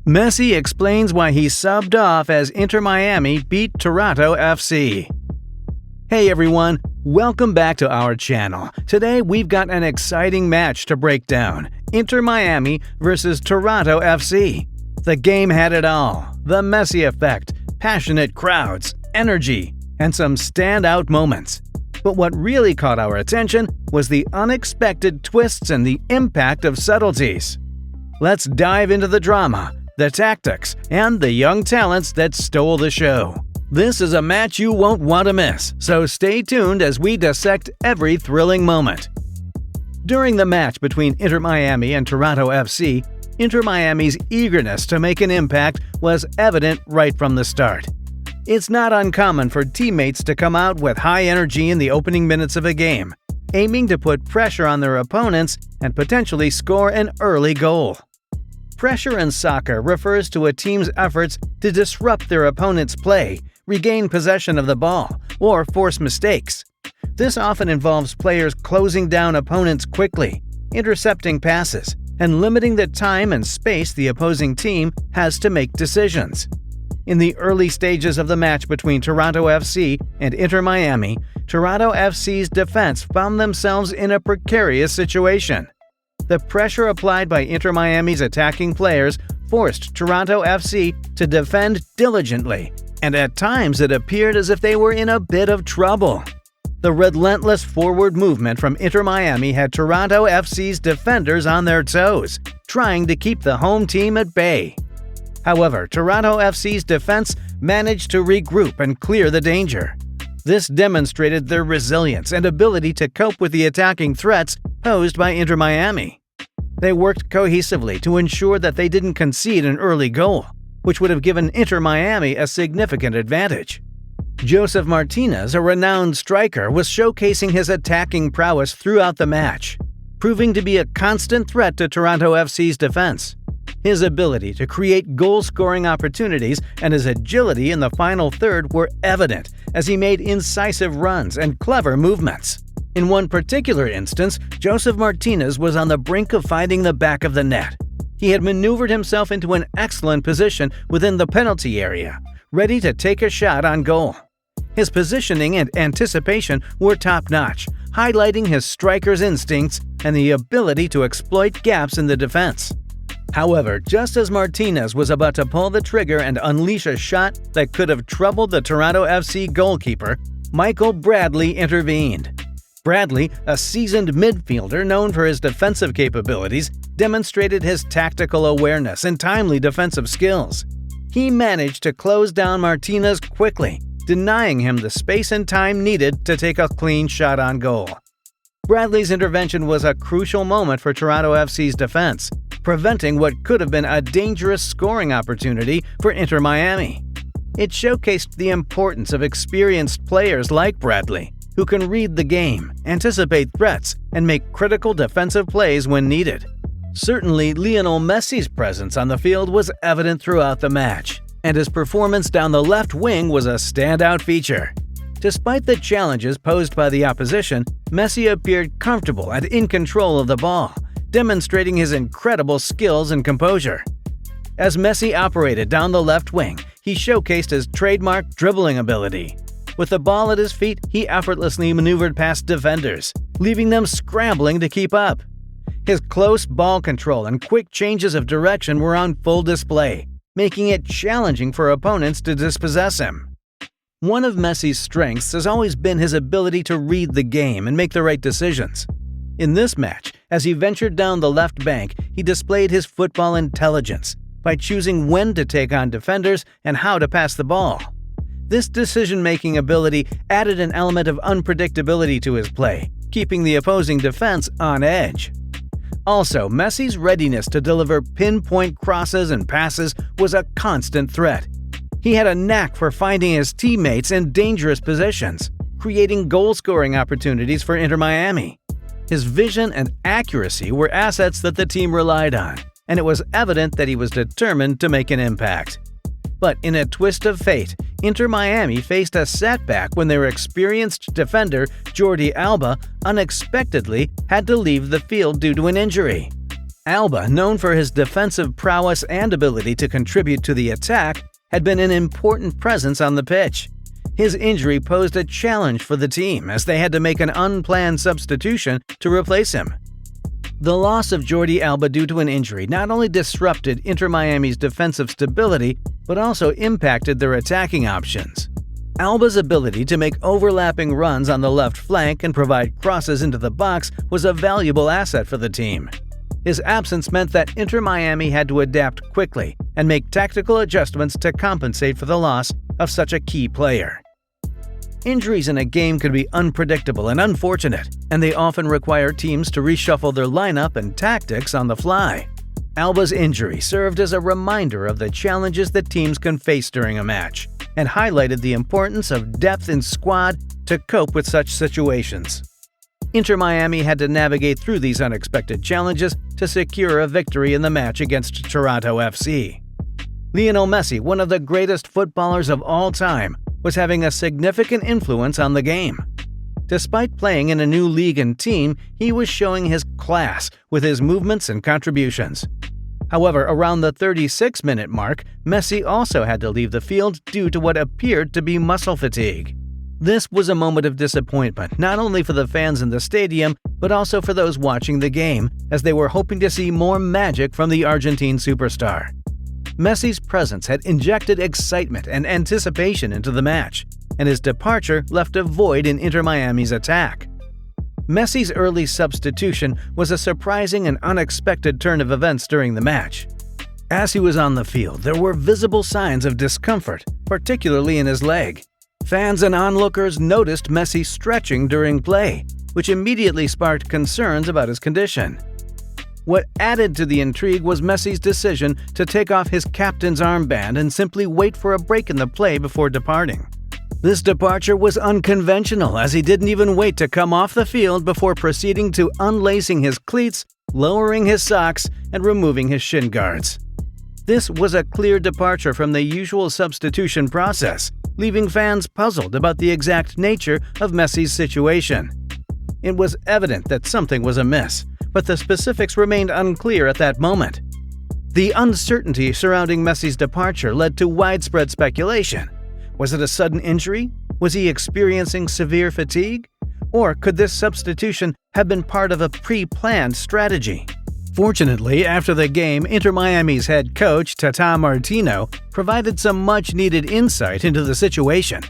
Messi explains why he subbed off as Inter Miami beat Toronto FC. Hey everyone, welcome back to our channel. Today we've got an exciting match to break down. Inter Miami versus Toronto FC. The game had it all. The Messi effect, passionate crowds, energy, and some standout moments. But what really caught our attention was the unexpected twists and the impact of subtleties. Let's dive into the drama, the tactics, and the young talents that stole the show. This is a match you won't want to miss, so stay tuned as we dissect every thrilling moment. During the match between Inter Miami and Toronto FC, Inter Miami's eagerness to make an impact was evident right from the start. It's not uncommon for teammates to come out with high energy in the opening minutes of a game, aiming to put pressure on their opponents and potentially score an early goal. Pressure in soccer refers to a team's efforts to disrupt their opponent's play, regain possession of the ball, or force mistakes. This often involves players closing down opponents quickly, intercepting passes, and limiting the time and space the opposing team has to make decisions. In the early stages of the match between Toronto FC and Inter Miami, Toronto FC's defense found themselves in a precarious situation. The pressure applied by Inter Miami's attacking players forced Toronto FC to defend diligently, and at times it appeared as if they were in a bit of trouble. The relentless forward movement from Inter Miami had Toronto FC's defenders on their toes, trying to keep the home team at bay. However, Toronto FC's defense managed to regroup and clear the danger. This demonstrated their resilience and ability to cope with the attacking threats posed by Inter Miami. They worked cohesively to ensure that they didn't concede an early goal, which would have given Inter Miami a significant advantage. Josef Martinez, a renowned striker, was showcasing his attacking prowess throughout the match, proving to be a constant threat to Toronto FC's defense. His ability to create goal-scoring opportunities and his agility in the final third were evident as he made incisive runs and clever movements. In one particular instance, Josef Martinez was on the brink of finding the back of the net. He had maneuvered himself into an excellent position within the penalty area, ready to take a shot on goal. His positioning and anticipation were top-notch, highlighting his striker's instincts and the ability to exploit gaps in the defense. However, just as Martinez was about to pull the trigger and unleash a shot that could have troubled the Toronto FC goalkeeper, Michael Bradley intervened. Bradley, a seasoned midfielder known for his defensive capabilities, demonstrated his tactical awareness and timely defensive skills. He managed to close down Martinez quickly, denying him the space and time needed to take a clean shot on goal. Bradley's intervention was a crucial moment for Toronto FC's defense, preventing what could have been a dangerous scoring opportunity for Inter Miami. It showcased the importance of experienced players like Bradley, who can read the game, anticipate threats, and make critical defensive plays when needed. Certainly, Lionel Messi's presence on the field was evident throughout the match, and his performance down the left wing was a standout feature. Despite the challenges posed by the opposition, Messi appeared comfortable and in control of the ball, demonstrating his incredible skills and composure. As Messi operated down the left wing, he showcased his trademark dribbling ability. With the ball at his feet, he effortlessly maneuvered past defenders, leaving them scrambling to keep up. His close ball control and quick changes of direction were on full display, making it challenging for opponents to dispossess him. One of Messi's strengths has always been his ability to read the game and make the right decisions. In this match, as he ventured down the left bank, he displayed his football intelligence by choosing when to take on defenders and how to pass the ball. This decision-making ability added an element of unpredictability to his play, keeping the opposing defense on edge. Also, Messi's readiness to deliver pinpoint crosses and passes was a constant threat. He had a knack for finding his teammates in dangerous positions, creating goal-scoring opportunities for Inter Miami. His vision and accuracy were assets that the team relied on, and it was evident that he was determined to make an impact. But in a twist of fate, Inter Miami faced a setback when their experienced defender, Jordi Alba, unexpectedly had to leave the field due to an injury. Alba, known for his defensive prowess and ability to contribute to the attack, had been an important presence on the pitch. His injury posed a challenge for the team as they had to make an unplanned substitution to replace him. The loss of Jordi Alba due to an injury not only disrupted Inter Miami's defensive stability, but also impacted their attacking options. Alba's ability to make overlapping runs on the left flank and provide crosses into the box was a valuable asset for the team. His absence meant that Inter Miami had to adapt quickly and make tactical adjustments to compensate for the loss of such a key player. Injuries in a game can be unpredictable and unfortunate, and they often require teams to reshuffle their lineup and tactics on the fly. Alba's injury served as a reminder of the challenges that teams can face during a match, and highlighted the importance of depth in squad to cope with such situations. Inter Miami had to navigate through these unexpected challenges to secure a victory in the match against Toronto FC. Lionel Messi, one of the greatest footballers of all time, was having a significant influence on the game. Despite playing in a new league and team, he was showing his class with his movements and contributions. However, around the 36-minute mark, Messi also had to leave the field due to what appeared to be muscle fatigue. This was a moment of disappointment, not only for the fans in the stadium, but also for those watching the game, as they were hoping to see more magic from the Argentine superstar. Messi's presence had injected excitement and anticipation into the match, and his departure left a void in Inter Miami's attack. Messi's early substitution was a surprising and unexpected turn of events during the match. As he was on the field, there were visible signs of discomfort, particularly in his leg. Fans and onlookers noticed Messi stretching during play, which immediately sparked concerns about his condition. What added to the intrigue was Messi's decision to take off his captain's armband and simply wait for a break in the play before departing. This departure was unconventional, as he didn't even wait to come off the field before proceeding to unlacing his cleats, lowering his socks, and removing his shin guards. This was a clear departure from the usual substitution process, leaving fans puzzled about the exact nature of Messi's situation. It was evident that something was amiss, but the specifics remained unclear at that moment. The uncertainty surrounding Messi's departure led to widespread speculation. Was it a sudden injury? Was he experiencing severe fatigue? Or could this substitution have been part of a pre-planned strategy? Fortunately, after the game, Inter Miami's head coach, Tata Martino, provided some much-needed insight into the situation.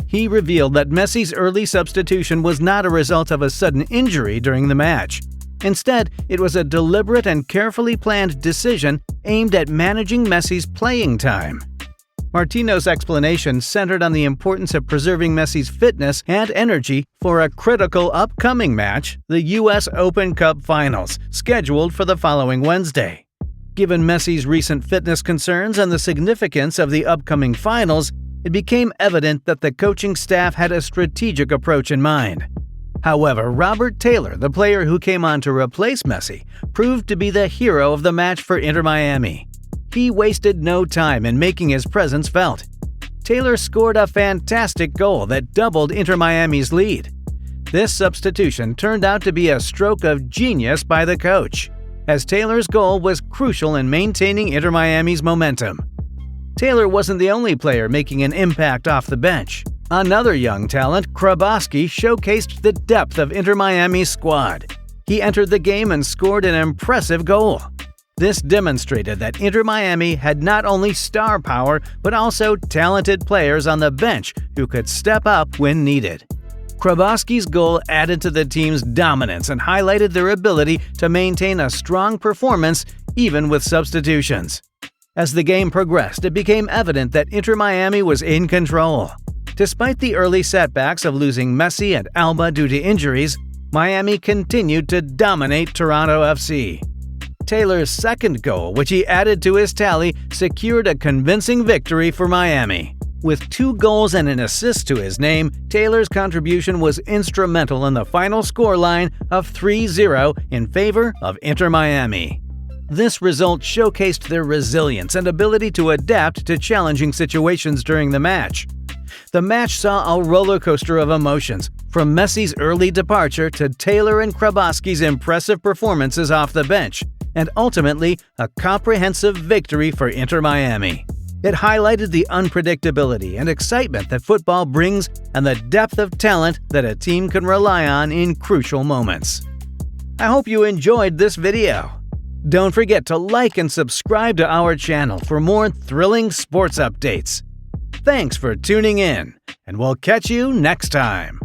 He revealed that Messi's early substitution was not a result of a sudden injury during the match. Instead, it was a deliberate and carefully planned decision aimed at managing Messi's playing time. Martino's explanation centered on the importance of preserving Messi's fitness and energy for a critical upcoming match, the U.S. Open Cup Finals, scheduled for the following Wednesday. Given Messi's recent fitness concerns and the significance of the upcoming finals, it became evident that the coaching staff had a strategic approach in mind. However, Robert Taylor, the player who came on to replace Messi, proved to be the hero of the match for Inter Miami. He wasted no time in making his presence felt. Taylor scored a fantastic goal that doubled Inter Miami's lead. This substitution turned out to be a stroke of genius by the coach, as Taylor's goal was crucial in maintaining Inter Miami's momentum. Taylor wasn't the only player making an impact off the bench. Another young talent, Krabaski, showcased the depth of Inter Miami's squad. He entered the game and scored an impressive goal. This demonstrated that Inter Miami had not only star power, but also talented players on the bench who could step up when needed. Krabaski's goal added to the team's dominance and highlighted their ability to maintain a strong performance even with substitutions. As the game progressed, it became evident that Inter Miami was in control. Despite the early setbacks of losing Messi and Alba due to injuries, Miami continued to dominate Toronto FC. Taylor's second goal, which he added to his tally, secured a convincing victory for Miami. With 2 goals and an assist to his name, Taylor's contribution was instrumental in the final scoreline of 3-0 in favor of Inter Miami. This result showcased their resilience and ability to adapt to challenging situations during the match. The match saw a roller coaster of emotions, from Messi's early departure to Taylor and Krabaski's impressive performances off the bench, and ultimately a comprehensive victory for Inter Miami. It highlighted the unpredictability and excitement that football brings and the depth of talent that a team can rely on in crucial moments. I hope you enjoyed this video. Don't forget to like and subscribe to our channel for more thrilling sports updates. Thanks for tuning in, and we'll catch you next time.